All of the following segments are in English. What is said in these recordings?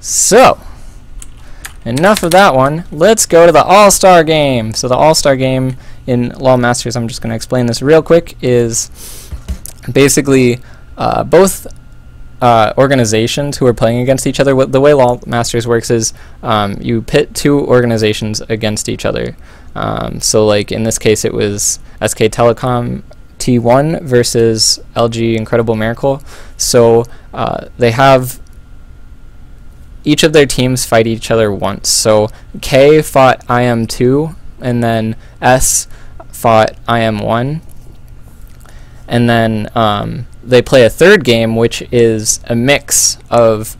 So, enough of that one. Let's go to the All-Star game. So the All-Star game in LoL Masters, I'm just going to explain this real quick, is basically both organizations who are playing against each other. The way LoL Masters works is you pit two organizations against each other. So like in this case it was SK Telecom T1 versus LG Incredible Miracle. So they have each of their teams fight each other once. So K fought IM2, and then S fought IM1. And then they play a third game, which is a mix of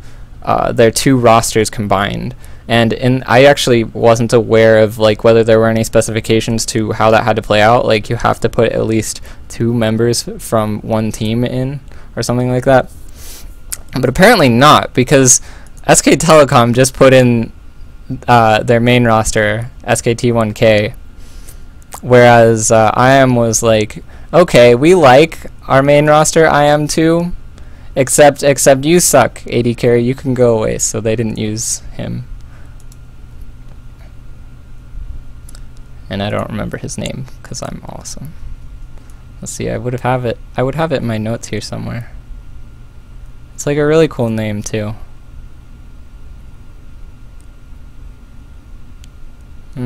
their two rosters combined. And I actually wasn't aware of like whether there were any specifications to how that had to play out. Like you have to put at least 2 members from one team in or something like that. But apparently not, because SK Telecom just put in their main roster, SKT1K, whereas IM was like, okay, we like our main roster IM2, except you suck, AD carry, you can go away. So they didn't use him. And I don't remember his name because I'm awesome. Let's see, I would have it in my notes here somewhere. It's like a really cool name too. I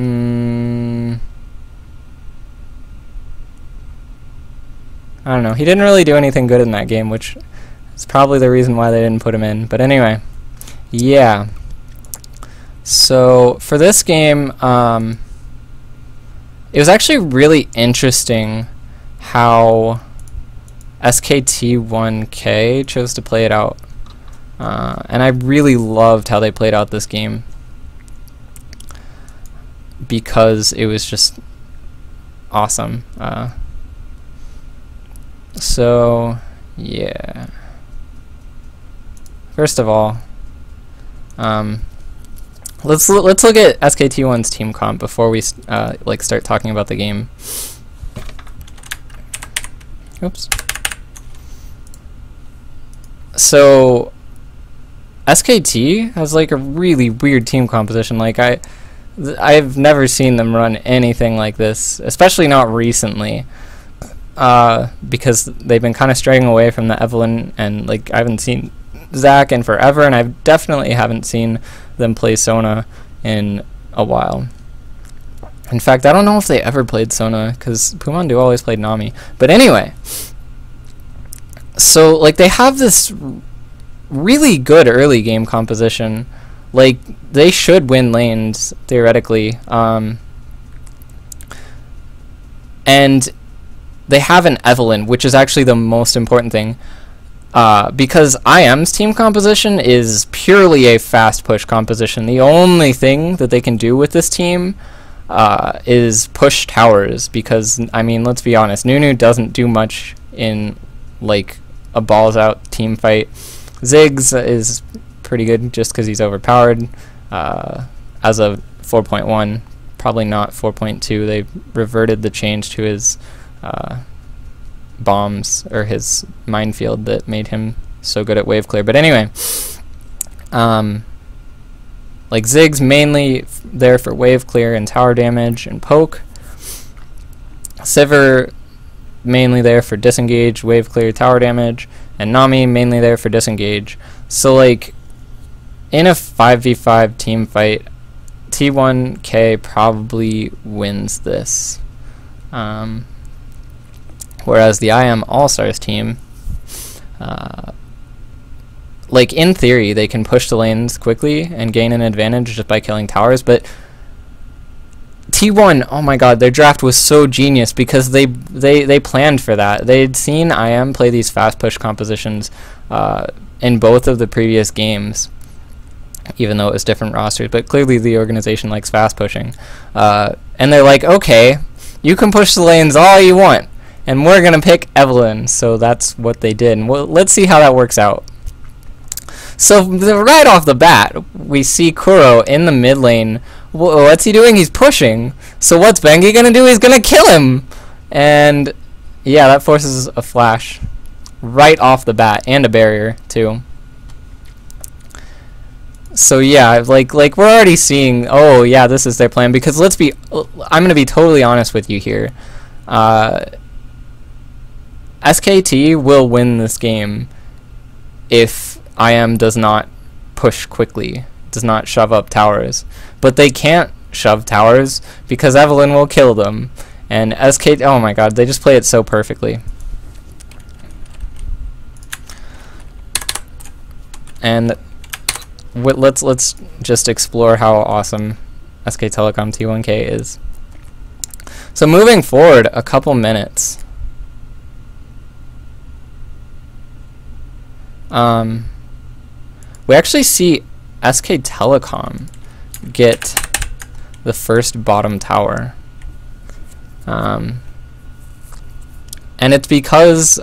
don't know. He didn't really do anything good in that game, which is probably the reason why they didn't put him in. But anyway, yeah. So for this game, it was actually really interesting how SKT1K chose to play it out. And I really loved how they played out this game, because it was just awesome. So yeah, first of all, let's look at SKT1's team comp before we like start talking about the game. Oops. So SKT has like a really weird team composition. Like I've never seen them run anything like this, especially not recently, because they've been kind of straying away from the Evelyn, and like I haven't seen Zach in forever, and I definitely haven't seen them play Sona in a while. In fact, I don't know if they ever played Sona, because Pumandu always played Nami. But anyway, so like they have this really good early game composition. Like they should win lanes theoretically, and they have an Evelyn, which is actually the most important thing, because IM's team composition is purely a fast push composition. The only thing that they can do with this team is push towers, because I mean, let's be honest, Nunu doesn't do much in like a balls out team fight. Ziggs is pretty good just because he's overpowered as of 4.1, probably not 4.2. They reverted the change to his bombs, or his minefield, that made him so good at wave clear. But anyway, like Ziggs mainly there for wave clear and tower damage and poke. Sivir mainly there for disengage, wave clear, tower damage, and Nami mainly there for disengage. So like in a 5v5 team fight, T1K probably wins this. Whereas the IM All-Stars team, like in theory, they can push the lanes quickly and gain an advantage just by killing towers, but T1, oh my god, their draft was so genius because they planned for that. They'd seen IM play these fast push compositions in both of the previous games, even though it was different rosters, but clearly the organization likes fast pushing. And they're like, okay, you can push the lanes all you want, and we're going to pick Evelyn. So that's what they did. And let's see how that works out. So right off the bat, we see Kuro in the mid lane. What's he doing? He's pushing. So what's Bengi going to do? He's going to kill him. And yeah, that forces a flash right off the bat, and a barrier too. So yeah, like we're already seeing, oh yeah, this is their plan, because I'm gonna be totally honest with you here. SKT will win this game if IM does not push quickly, does not shove up towers. But they can't shove towers because Evelynn will kill them. And SKT, oh my god, they just play it so perfectly. And let's just explore how awesome SK Telecom T1K is. So moving forward a couple minutes, we actually see SK Telecom get the first bottom tower. And it's because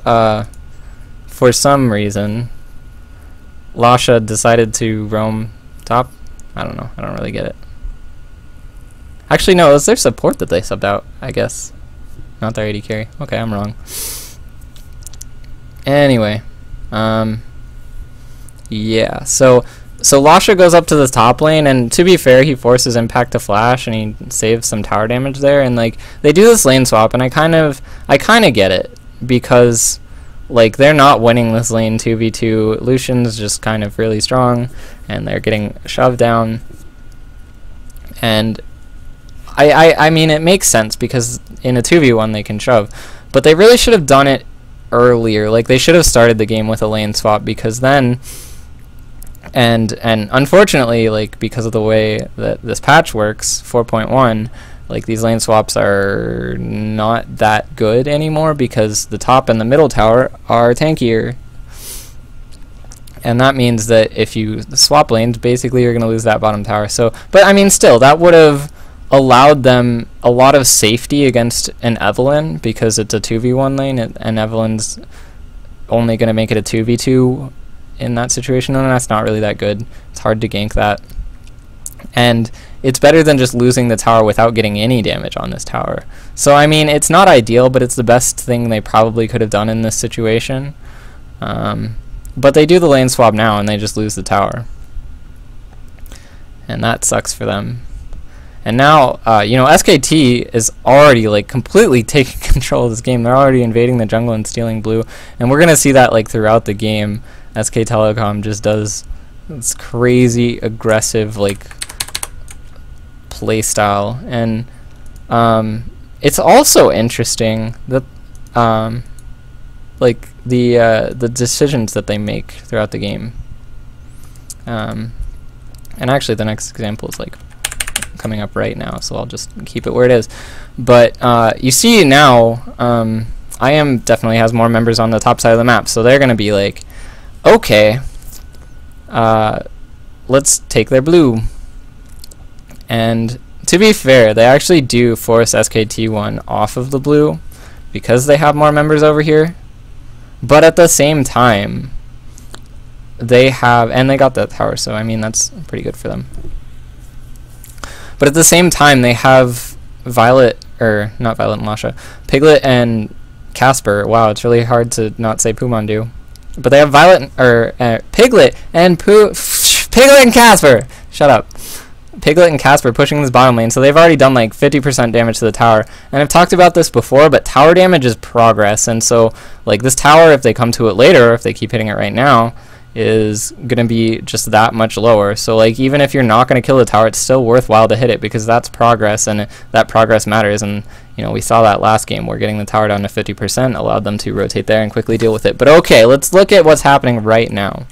for some reason Lasha decided to roam top. I don't know. I don't really get it. Actually, no, it was their support that they subbed out, I guess. Not their AD carry. Okay, I'm wrong. Anyway. Yeah, so Lasha goes up to the top lane, and to be fair, he forces Impact to flash, and he saves some tower damage there, and like they do this lane swap, and I kind of get it, because like they're not winning this lane 2v2. Lucian's just kind of really strong, and they're getting shoved down, and I mean it makes sense because in a 2v1 they can shove, but they really should have done it earlier. Like they should have started the game with a lane swap, because then and unfortunately, like because of the way that this patch works, 4.1, like these lane swaps are not that good anymore because the top and the middle tower are tankier. And that means that if you swap lanes, basically you're going to lose that bottom tower. So, but I mean still, that would have allowed them a lot of safety against an Evelynn, because it's a 2v1 lane and Evelynn's only going to make it a 2v2 in that situation, and that's not really that good. It's hard to gank that. And it's better than just losing the tower without getting any damage on this tower. So I mean, it's not ideal, but it's the best thing they probably could have done in this situation. But they do the lane swap now, and they just lose the tower. And that sucks for them. And now, you know, SKT is already like completely taking control of this game. They're already invading the jungle and stealing blue. And we're going to see that like throughout the game. SK Telecom just does this crazy aggressive like play style, and it's also interesting that like the decisions that they make throughout the game. And actually, the next example is like coming up right now, so I'll just keep it where it is. But you see now, IM definitely has more members on the top side of the map, so they're gonna be like, okay, let's take their blue. And to be fair, they actually do force SKT1 off of the blue because they have more members over here. But at the same time, they have, and they got that tower, so I mean that's pretty good for them. But at the same time, they have Violet, or not Violet and Lasha, Piglet and Casper. Wow, it's really hard to not say Pumandu. But they have Violet, or Piglet and Piglet and Casper. Shut up. Piglet and Casper pushing this bottom lane, so they've already done like 50% damage to the tower. And I've talked about this before, but tower damage is progress, and so like this tower, if they come to it later, or if they keep hitting it right now, is going to be just that much lower. So like even if you're not going to kill the tower, it's still worthwhile to hit it because that's progress, and that progress matters. And you know, we saw that last game where getting the tower down to 50% allowed them to rotate there and quickly deal with it. But okay, let's look at what's happening right now.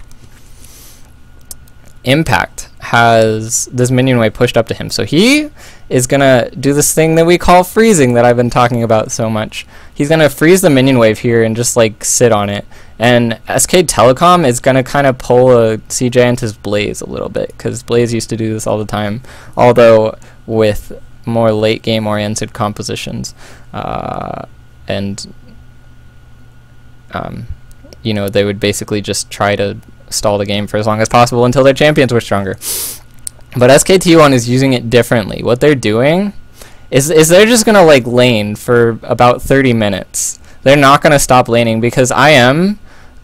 Impact has this minion wave pushed up to him, so he is gonna do this thing that we call freezing that I've been talking about so much. He's gonna freeze the minion wave here and just like sit on it, and SK Telecom is gonna kind of pull a CJ into his Blaze a little bit, because Blaze used to do this all the time, although with more late game oriented compositions, and you know, they would basically just try to stall the game for as long as possible until their champions were stronger. But SKT1 is using it differently. What they're doing is they're just gonna like lane for about 30 minutes. They're not gonna stop laning because IM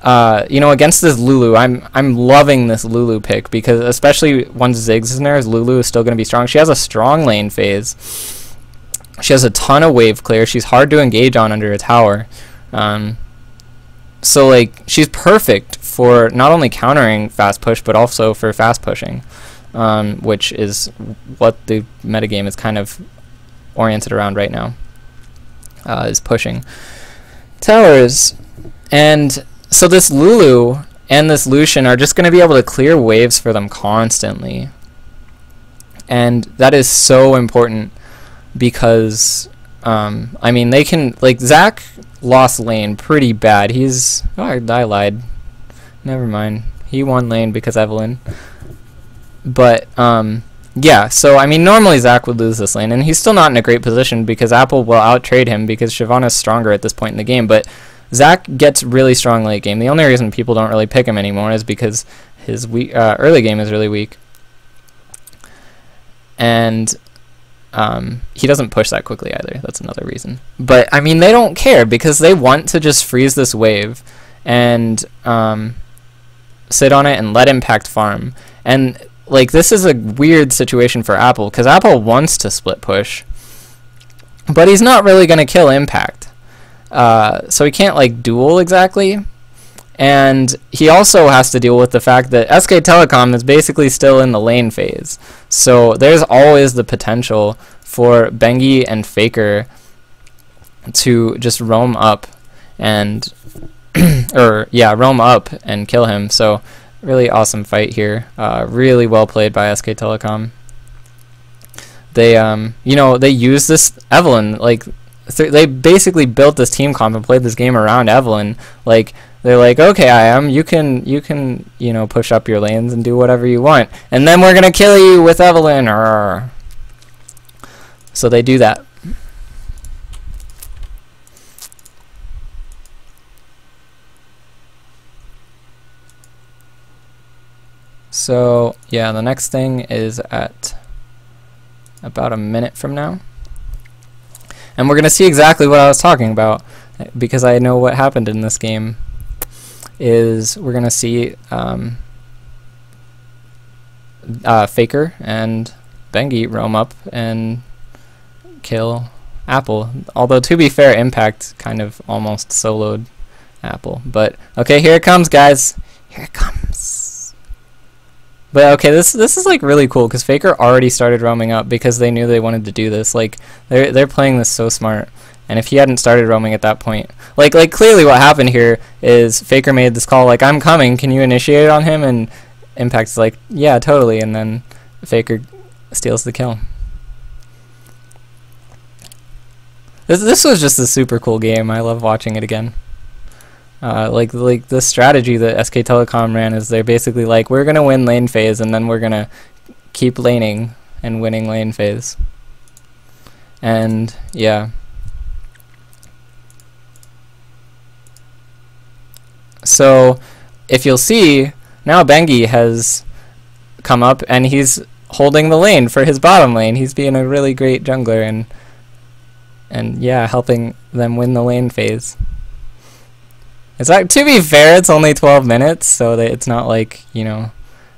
you know, against this Lulu, I'm loving this Lulu pick, because especially once Ziggs is in there, Lulu is still going to be strong. She has a strong lane phase. She has a ton of wave clear. She's hard to engage on under a tower. So like, she's perfect for not only countering fast push, but also for fast pushing, which is what the metagame is kind of oriented around right now, is pushing towers. And so this Lulu and this Lucian are just going to be able to clear waves for them constantly. And that is so important, because I mean, they can, like, Zac lost lane pretty bad. He's, oh, I lied. Never mind. He won lane because Evelyn. But yeah, so I mean, normally Zac would lose this lane, and he's still not in a great position because Apple will out-trade him because Shyvana's stronger at this point in the game. But Zac gets really strong late game. The only reason people don't really pick him anymore is because his early game is really weak. And he doesn't push that quickly either. That's another reason. But I mean, they don't care because they want to just freeze this wave and sit on it and let Impact farm. And like, this is a weird situation for Apple, because Apple wants to split push, but he's not really going to kill Impact. So he can't like duel exactly. And he also has to deal with the fact that SK Telecom is basically still in the lane phase. So there's always the potential for Bengi and Faker to just roam up and roam up and kill him. So really awesome fight here. Really well played by SK Telecom. They you know, they use this Evelyn, like they basically built this team comp and played this game around Evelyn. Like, they're like, okay, you can, you know, push up your lanes and do whatever you want, and then we're gonna kill you with Evelyn. Arr. So they do that. So yeah, the next thing is at about a minute from now, and we're gonna see exactly what I was talking about, because I know what happened in this game. Is we're gonna see Faker and Bengi roam up and kill Apple. Although, to be fair, Impact kind of almost soloed Apple. But okay, here it comes, guys. Here it comes. But okay, this is like really cool, because Faker already started roaming up because they knew they wanted to do this. Like, they're playing this so smart. And if he hadn't started roaming at that point, like clearly what happened here is Faker made this call like, I'm coming, can you initiate it on him? And Impact's like, yeah, totally. And then Faker steals the kill. This was just a super cool game. I love watching it again. Like the strategy that SK Telecom ran is they're basically like, we're gonna win lane phase, and then we're gonna keep laning and winning lane phase. And yeah. So if you'll see, now Bengi has come up and he's holding the lane for his bottom lane. He's being a really great jungler and yeah, helping them win the lane phase. It's like, to be fair, it's only 12 minutes, so that it's not like, you know,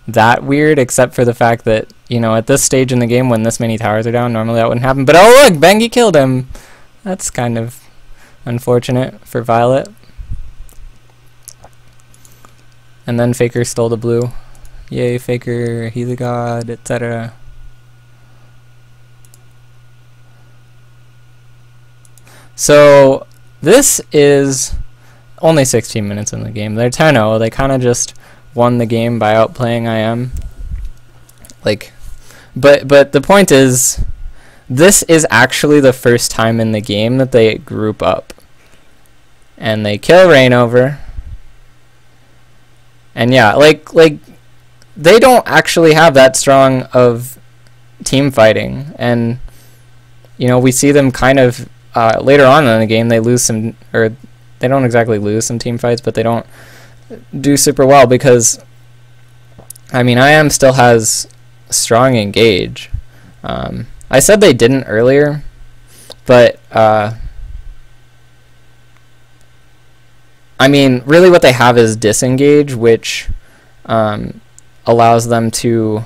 that weird, except for the fact that, you know, at this stage in the game when this many towers are down, normally that wouldn't happen. But oh look, Bengi killed him. That's kind of unfortunate for Violet. And then Faker stole the blue. Yay, Faker, he's a god, etc. So this is only 16 minutes in the game. They're 10-0. They kind of just won the game by outplaying IM. Like, but the point is, this is actually the first time in the game that they group up. And they kill Reignover. And yeah, like they don't actually have that strong of team fighting, and you know, we see them kind of later on in the game they lose some, or they don't exactly lose some team fights, but they don't do super well because, I mean, IM still has strong engage. I said they didn't earlier, but I mean, really what they have is disengage, which allows them to